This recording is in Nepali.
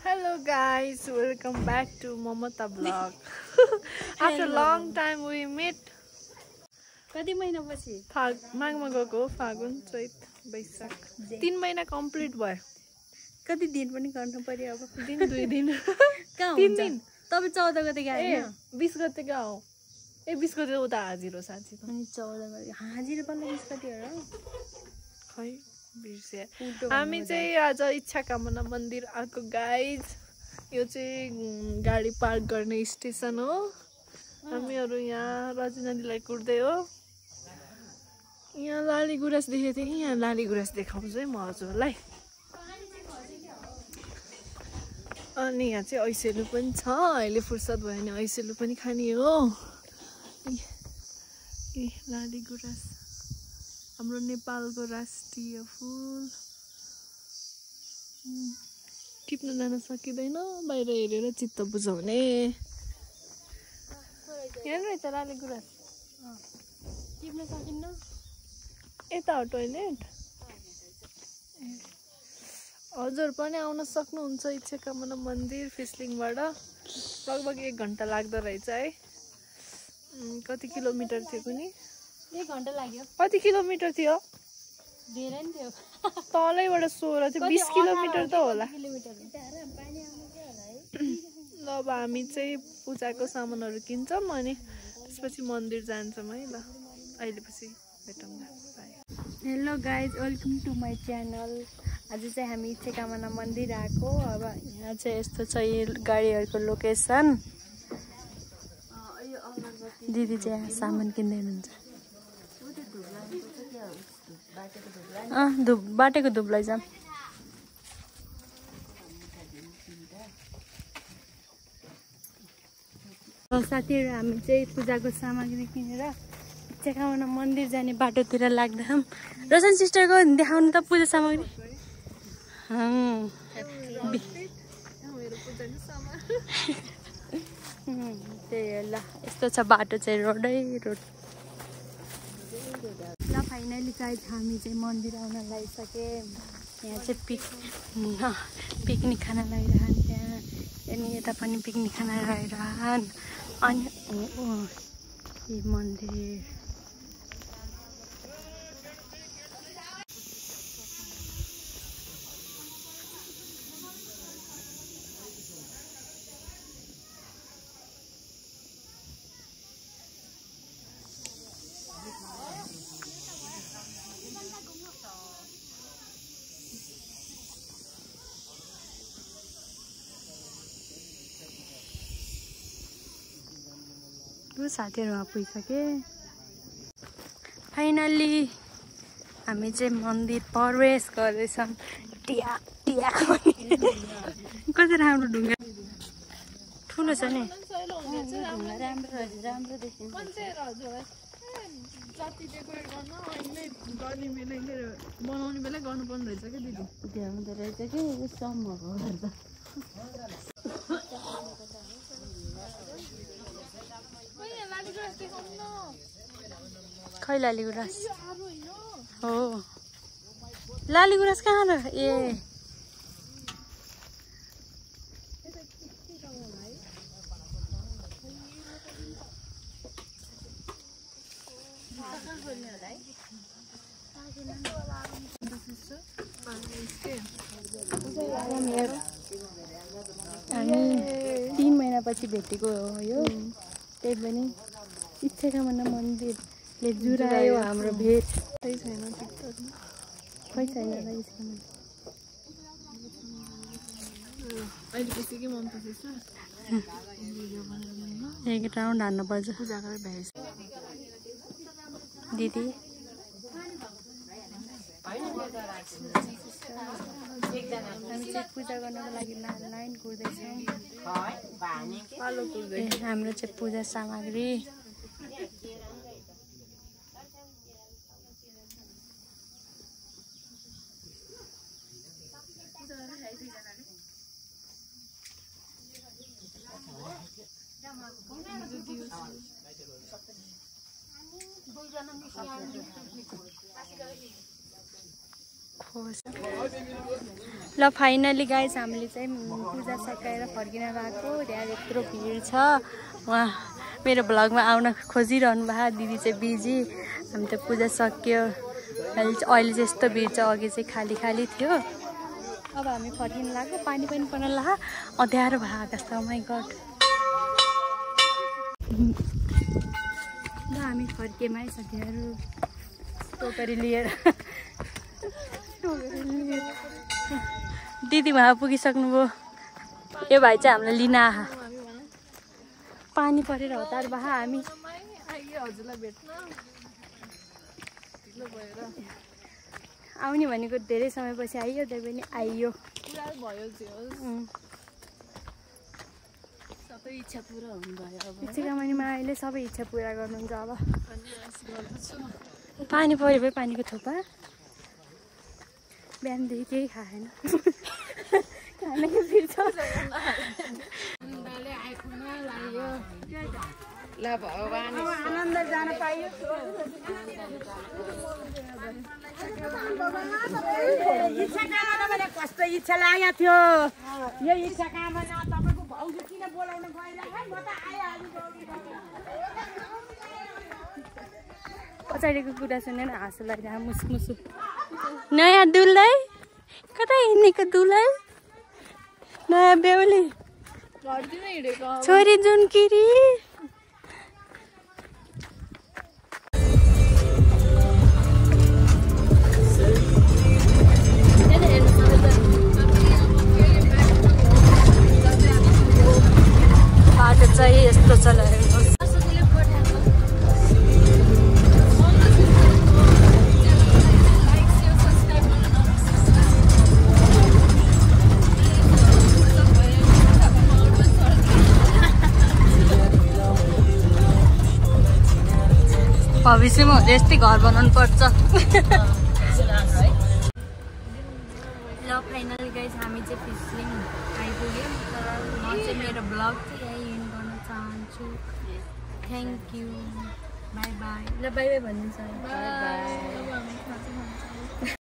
Hello guys, welcome back to Momata vlog. After a long time we meet. कति महिना पछि माघमा गएको फागुन चैत वैशाख 3 महिना कम्प्लिट भयो. कति दिन पनि गर्नु पर्यो अब दिन 2 दिन कहाँ 3 दिन तपाईं 14 गते गए हैन 20 गते गयो. 20 गते उता हाजिर हो साँच्ची त. अनि 14 गते हाजिर बल्ल 20 गते हो र खै बिर्से. हामी चाहिँ आज इच्छा कामना मन्दिर आएको गाइज. यो चाहिँ गाडी पार्क गर्ने स्टेसन हो. हामीहरु यहाँ रजनीलाई कुर्दै हो. यहाँ लाली गुराँस देखेको थिएँ. यहाँ लाली गुराँस देखाउँछु है म हजुरलाई. अनि यहाँ चाहिँ ऐसेलु पनि छ. अहिले फुर्सद भयो भने ऐसेलु पनि खाने हो. ए लाली गुराँस हाम्रो नेपालको राष्ट्रिय फुल. टिप्न जान सकिँदैन. बाहिर हेरेर चित्त बुझाउने. यहाँ रहेछ लाली गुराँस. टिप्न सकिन्न. यता हो टोइलेट. हजुर पनि आउन सक्नुहुन्छ इच्छा कामना मन्दिर फिस्लिङबाट. लगभग 1 घण्टा लाग्दो रहेछ है. कति किलोमिटर थियो कुनी? 1 घण्टा लाग्यो. कति किलोमिटर थियो? धेरै नि थियो. तलैबाट 16 थियो. 20 किलोमिटर त होला. किलोमिटर हुन्छ हैन. पानी आउनु के होला है. ल अब हामी चाहिँ पूजाको सामानहरू किन्छौँ अनि त्यसपछि मन्दिर जान्छौँ है. ल अहिले पछि भेटौँ न. Hello guys, welcome to my channel. आज चाहिँ हामी इच्छा कामना मन्दिर आएको. अब यहाँ चाहिँ यस्तो छ गाडीहरूको लोकेसन. दिदी चाहिँ यहाँ सामान किन्दै हुनुहुन्छ. बाटेको धुप लैजाऊँ. साथीहरू हामी चाहिँ पूजाको सामग्री किनेर इच्छा कामना मन्दिर जाने बाटोतिर लाग्दा रोशन सिस्टरको देखाउनु त पूजा सामग्री. त्यही ल यस्तो छ बाटो चाहिँ रोडै रोड. ल फाइनली चाहिँ हामी चाहिँ मन्दिर आउन लागिसके. यहाँ चाहिँ पिकनिक खान लागिरहन्. त्यहाँ अनि यता पनि पिकनिक खान लागिरहन्. अनि यी मन्दिर साथीहरूमा पुगिसके. फाइनल्ली हामी चाहिँ मन्दिर प्रवेश गर्दैछौँ. कति राम्रो ढुङ्गा ठुलो छ नि. राम्रो देखिन्छ. बनाउने बेला गर्नुपर्ने रहेछ क्या दिदी. त्यो हुँदो रहेछ कि सम्भव. खै लाली गुराँस हो. लाली गुराँस कहाँ र? ए हामी 3 महिनापछि भेटेको हो यो. त्यही पनि इच्छा कामना मन्दिरले जुरायो हाम्रो भेट. खै छैन खै छैन एक राउन्ड हान्नुपर्छ. दिदी हामी चाहिँ पूजा गर्नको लागि लाइन कुर्दैछौँ. हाम्रो चाहिँ पूजा सामग्री. ल फाइनली गाइस हामीले चाहिँ पूजा सकाएर फर्किन गएको। त्यहाँ यत्रो भिड छ। उहाँ मेरो भ्लगमा आउन खोजिरहनु भएको। दिदी चाहिँ बिजी। हामी त पूजा सक्यो। अहिले चाहिँ यस्तो भिड छ। अघि चाहिँ खाली खाली थियो। अब हामी फर्किन लाग्यो। पानी पनि पर्न लाग्यो। अँध्यारो भयो आकाश त। My god. ल हामी फर्कियौँ है साथीहरू टोकरी लिएर। दिदी वहाँ पुगिसक्नुभयो। यो भाइ चाहिँ हामीलाई लिन आहा। पानी परेर हतार भए हामी आउने भनेको धेरै समयपछि आइयो। त्यही पनि आइयो। सबै इच्छा पुरा हुनुभयो। अब इच्छाकामनीमा अहिले सबै इच्छा पुरा गर्नुहुन्छ। अब पानी पऱ्यो भयो। पानीको थोपा बिहानदेखि केही खाएन। खानाकै फिर्छ। ल भगवान आनन्द जान पाइयो। इच्छा कामना भने कस्तो इच्छा लागेको थियो। यो इच्छा कामना तपाईँको भाउजू किन बोलाउन गइरहेको? म त आइहाल्छु। पछाडिको कुरा सुनेर हाँसो लागिरहेको मुसमुसु। नयाँ दुलै कता हिँडेको दुलै? नयाँ बेहुली छोरी जुनकिरी। बाटो चाहिँ यस्तो छ। भविष्यमा यस्तै घर बनाउनु पर्छ। ल फाइनल गाइस हामी चाहिँ फिसलिङ आइपुग्यौँ। तर म चाहिँ मेरो ब्लग चाहिँ यहीँ एन्ड गर्न चाहन्छु। Thank you. By by. ल बाई बाई भनिदिन्छ।